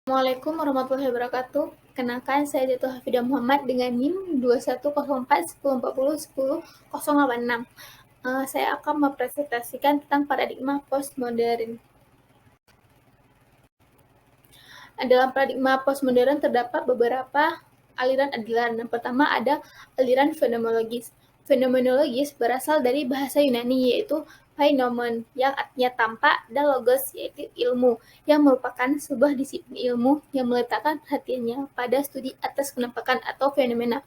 Assalamualaikum warahmatullahi wabarakatuh. Kenalkan, saya Dito Hafidah Muhammad dengan NIM 210410401086. Saya akan mempresentasikan tentang paradigma postmodern. Dalam paradigma postmodern terdapat beberapa aliran. Yang pertama ada aliran fenomenologis. Fenomenologis berasal dari bahasa Yunani yaitu phainomon yang artinya tampak dan logos yaitu ilmu yang merupakan sebuah disiplin ilmu yang meletakkan perhatiannya pada studi atas penampakan atau fenomena,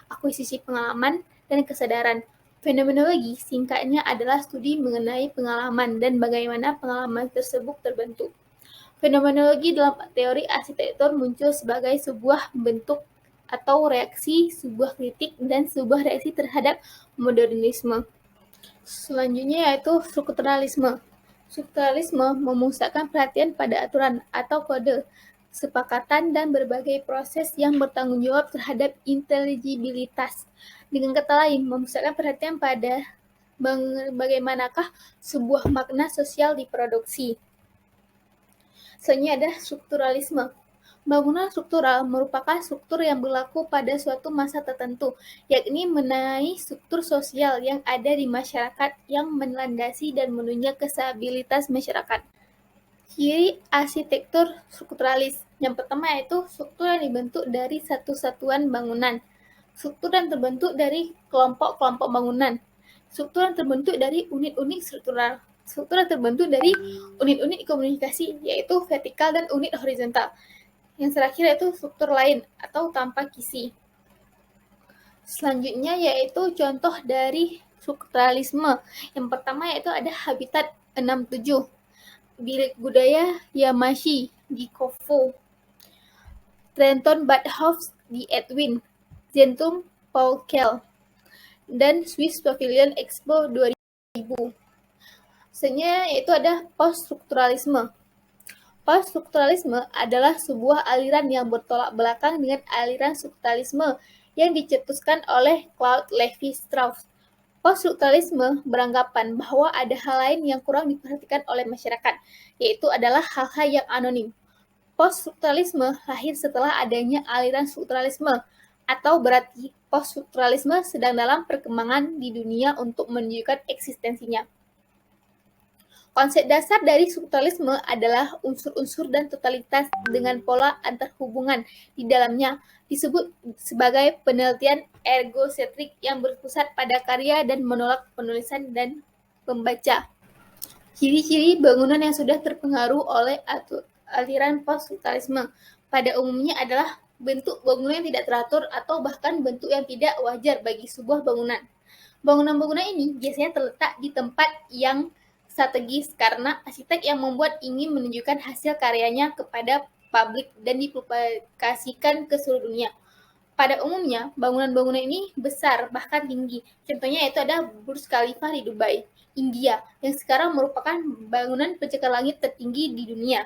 akuisisi pengalaman, dan kesadaran. Fenomenologi singkatnya adalah studi mengenai pengalaman dan bagaimana pengalaman tersebut terbentuk. Fenomenologi dalam teori arsitektur muncul sebagai sebuah bentuk atau reaksi, sebuah kritik, dan sebuah reaksi terhadap modernisme. Selanjutnya yaitu strukturalisme. Strukturalisme memusatkan perhatian pada aturan atau kode, kesepakatan, dan berbagai proses yang bertanggung jawab terhadap inteligibilitas. Dengan kata lain, memusatkan perhatian pada bagaimanakah sebuah makna sosial diproduksi. Selanjutnya ada strukturalisme. Bangunan struktural merupakan struktur yang berlaku pada suatu masa tertentu, yakni mengenai struktur sosial yang ada di masyarakat yang melandasi dan menunjang stabilitas masyarakat. Ciri arsitektur strukturalis. Yang pertama yaitu struktur yang dibentuk dari satu satuan bangunan. Struktur yang terbentuk dari kelompok-kelompok bangunan. Struktur yang terbentuk dari unit-unit struktural. Struktur yang terbentuk dari unit-unit komunikasi, yaitu vertikal dan unit horizontal. Yang terakhir yaitu struktur lain atau tanpa kisi. Selanjutnya yaitu contoh dari strukturalisme. Yang pertama yaitu ada Habitat 67, Bilik Budaya Yamashi di Kofu, Trenton Badhouse di Edwin, Zentrum Paul Kell, dan Swiss Pavilion Expo 2000. Selanjutnya yaitu ada post-strukturalisme. Post-strukturalisme adalah sebuah aliran yang bertolak belakang dengan aliran strukturalisme yang dicetuskan oleh Claude Lévi-Strauss. Post-strukturalisme beranggapan bahwa ada hal lain yang kurang diperhatikan oleh masyarakat, yaitu adalah hal-hal yang anonim. Post-strukturalisme lahir setelah adanya aliran strukturalisme, atau berarti post-strukturalisme sedang dalam perkembangan di dunia untuk menunjukkan eksistensinya. Konsep dasar dari strukturalisme adalah unsur-unsur dan totalitas dengan pola antarhubungan di dalamnya, disebut sebagai penelitian ergosentrik yang berpusat pada karya dan menolak penulisan dan pembaca. Ciri-ciri bangunan yang sudah terpengaruh oleh aliran post-strukturalisme pada umumnya adalah bentuk bangunan yang tidak teratur atau bahkan bentuk yang tidak wajar bagi sebuah bangunan. Bangunan-bangunan ini biasanya terletak di tempat yang strategis karena arsitek yang membuat ingin menunjukkan hasil karyanya kepada publik dan dipublikasikan ke seluruh dunia. Pada umumnya, bangunan-bangunan ini besar, bahkan tinggi. Contohnya yaitu ada Burj Khalifa di Dubai, India, yang sekarang merupakan bangunan pencakar langit tertinggi di dunia.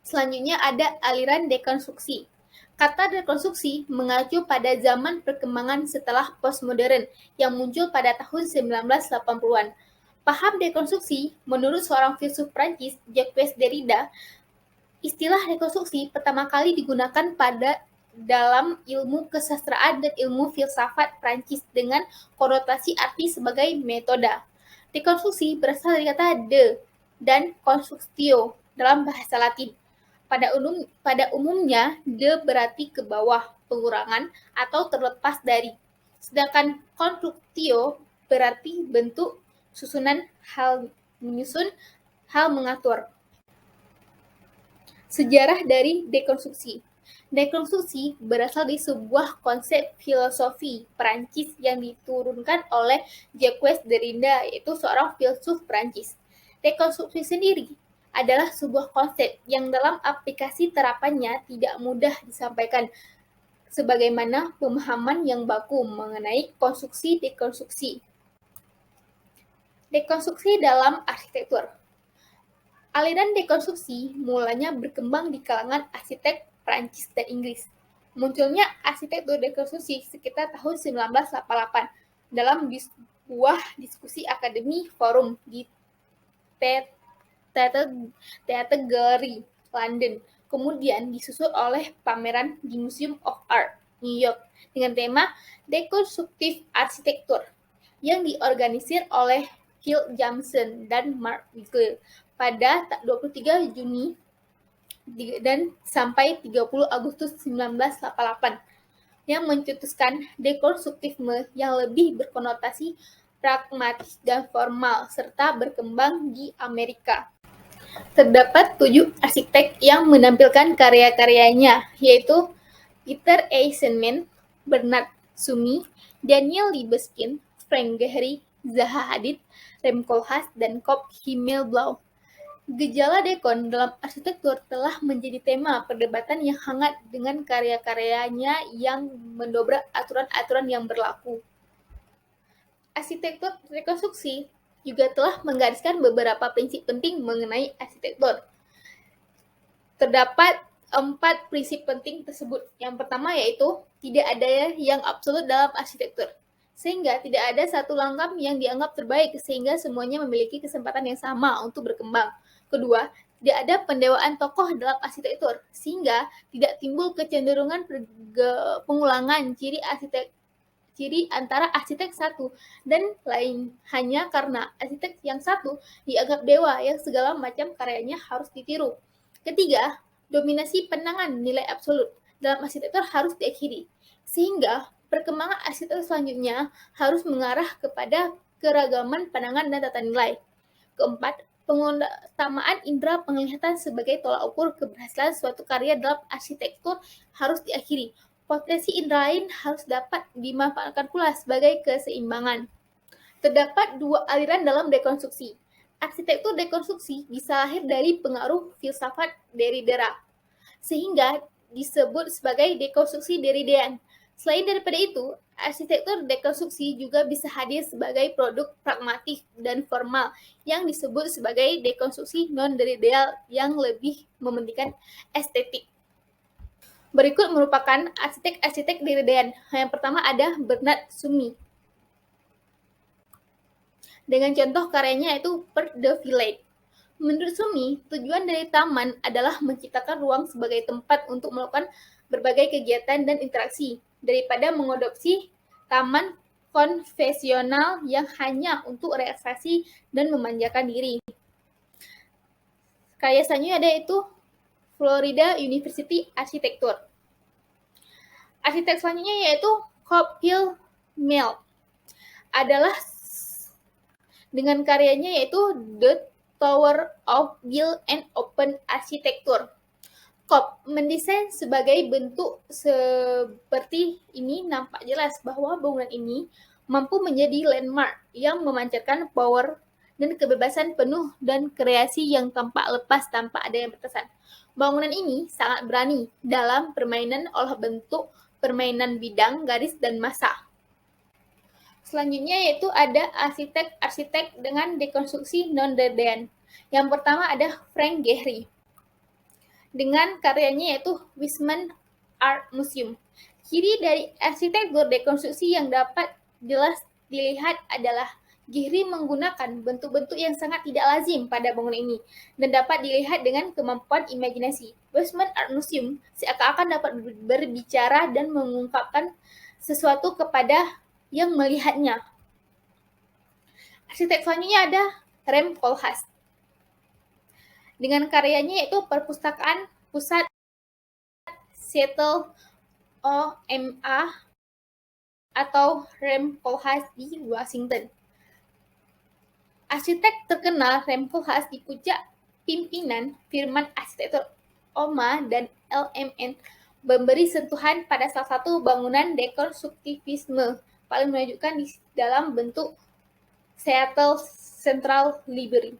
Selanjutnya ada aliran dekonstruksi. Kata dekonstruksi mengacu pada zaman perkembangan setelah postmodern yang muncul pada tahun 1980-an. Paham dekonstruksi, menurut seorang filsuf Prancis, Jacques Derrida, istilah dekonstruksi pertama kali digunakan pada dalam ilmu kesastraan dan ilmu filsafat Prancis dengan konotasi arti sebagai metode. Dekonstruksi berasal dari kata de dan constructio dalam bahasa Latin. Pada umumnya, de berarti ke bawah, pengurangan, atau terlepas dari. Sedangkan constructio berarti bentuk, susunan, hal menyusun, hal mengatur. Sejarah dari dekonstruksi. Dekonstruksi berasal dari sebuah konsep filosofi Perancis yang diturunkan oleh Jacques Derrida, yaitu seorang filsuf Perancis. Dekonstruksi sendiri adalah sebuah konsep yang dalam aplikasi terapannya tidak mudah disampaikan, sebagaimana pemahaman yang baku mengenai konstruksi dekonstruksi. Dekonstruksi dalam arsitektur. Aliran dekonstruksi mulanya berkembang di kalangan arsitek Prancis dan Inggris. Munculnya arsitektur dekonstruksi sekitar tahun 1988 dalam sebuah diskusi akademi forum di Theatre Gallery, London. kemudian disusul oleh pameran di Museum of Art, New York, dengan tema Deconstructive Architecture, yang diorganisir oleh Phil Jameson dan Mark Wiegel pada 23 Juni dan sampai 30 Agustus 1988, yang mencetuskan dekonstruktivisme yang lebih berkonotasi pragmatis dan formal serta berkembang di Amerika. Terdapat 7 arsitek yang menampilkan karya-karyanya, yaitu Peter Eisenman, Bernard Sumi, Daniel Libeskind, Frank Gehry, Zaha Hadid, Rem Koolhaas, dan Kop Himmelblau. Gejala dekon dalam arsitektur telah menjadi tema perdebatan yang hangat dengan karya-karyanya yang mendobrak aturan-aturan yang berlaku. Arsitektur rekonstruksi juga telah menggariskan beberapa prinsip penting mengenai arsitektur. Terdapat 4 prinsip penting tersebut. Yang pertama yaitu tidak ada yang absolut dalam arsitektur, sehingga tidak ada satu langgam yang dianggap terbaik sehingga semuanya memiliki kesempatan yang sama untuk berkembang. Kedua, tidak ada pendewaan tokoh dalam arsitektur, sehingga tidak timbul kecenderungan pengulangan ciri antara arsitek satu dan lain hanya karena arsitek yang satu dianggap dewa yang segala macam karyanya harus ditiru. Ketiga, dominasi pandangan nilai absolut dalam arsitektur harus diakhiri, sehingga perkembangan arsitektur selanjutnya harus mengarah kepada keragaman pandangan dan tata nilai. Keempat, pengutamaan indera penglihatan sebagai tolak ukur keberhasilan suatu karya dalam arsitektur harus diakhiri. Potensi indera lain harus dapat dimanfaatkan pula sebagai keseimbangan. Terdapat 2 aliran dalam dekonstruksi. Arsitektur dekonstruksi bisa lahir dari pengaruh filsafat Derrida, sehingga disebut sebagai dekonstruksi Derridean. Selain daripada itu, arsitektur dekonstruksi juga bisa hadir sebagai produk pragmatik dan formal yang disebut sebagai dekonstruksi non-derridean yang lebih mementingkan estetik. Berikut merupakan arsitek-arsitek Derridean. Yang pertama ada Bernard Sumi, dengan contoh karyanya yaitu Per the Village. Menurut Sumi, tujuan dari taman adalah menciptakan ruang sebagai tempat untuk melakukan berbagai kegiatan dan interaksi, daripada mengadopsi taman konvensional yang hanya untuk relaksasi dan memanjakan diri. Karya selanjutnya ada yaitu Florida University Architecture. Arsitek selanjutnya yaitu Kop Himmelblau adalah dengan karyanya yaitu The Tower of Built and Open Architecture. Kop mendesain sebagai bentuk seperti ini nampak jelas bahwa bangunan ini mampu menjadi landmark yang memancarkan power dan kebebasan penuh dan kreasi yang tampak lepas tanpa ada yang berkesan. Bangunan ini sangat berani dalam permainan olah bentuk, permainan bidang, garis, dan massa. Selanjutnya yaitu ada arsitek-arsitek dengan dekonstruksi non-derridean. Yang pertama ada Frank Gehry, dengan karyanya yaitu Weizmann Art Museum. Ciri dari arsitektur dekonstruksi yang dapat jelas dilihat adalah Gehry menggunakan bentuk-bentuk yang sangat tidak lazim pada bangunan ini dan dapat dilihat dengan kemampuan imajinasi. Weizmann Art Museum seakan-akan dapat berbicara dan mengungkapkan sesuatu kepada yang melihatnya. Arsitek selanjutnya ada Rem Koolhaas, dengan karyanya yaitu Perpustakaan Pusat Seattle OMA atau Rem Koolhaas di Washington. Arsitek terkenal Rem Koolhaas di puncak pimpinan firman arsitektur OMA dan LMN memberi sentuhan pada salah satu bangunan dekonstruktivisme paling menunjukkan di dalam bentuk Seattle Central Library.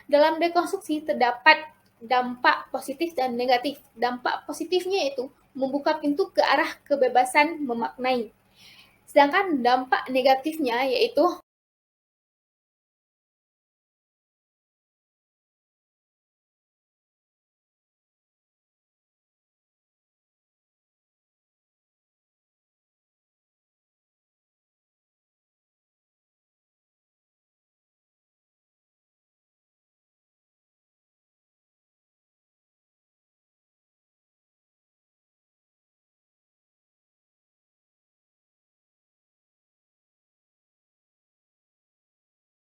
Dalam dekonstruksi terdapat dampak positif dan negatif. Dampak positifnya itu membuka pintu ke arah kebebasan memaknai. Sedangkan dampak negatifnya yaitu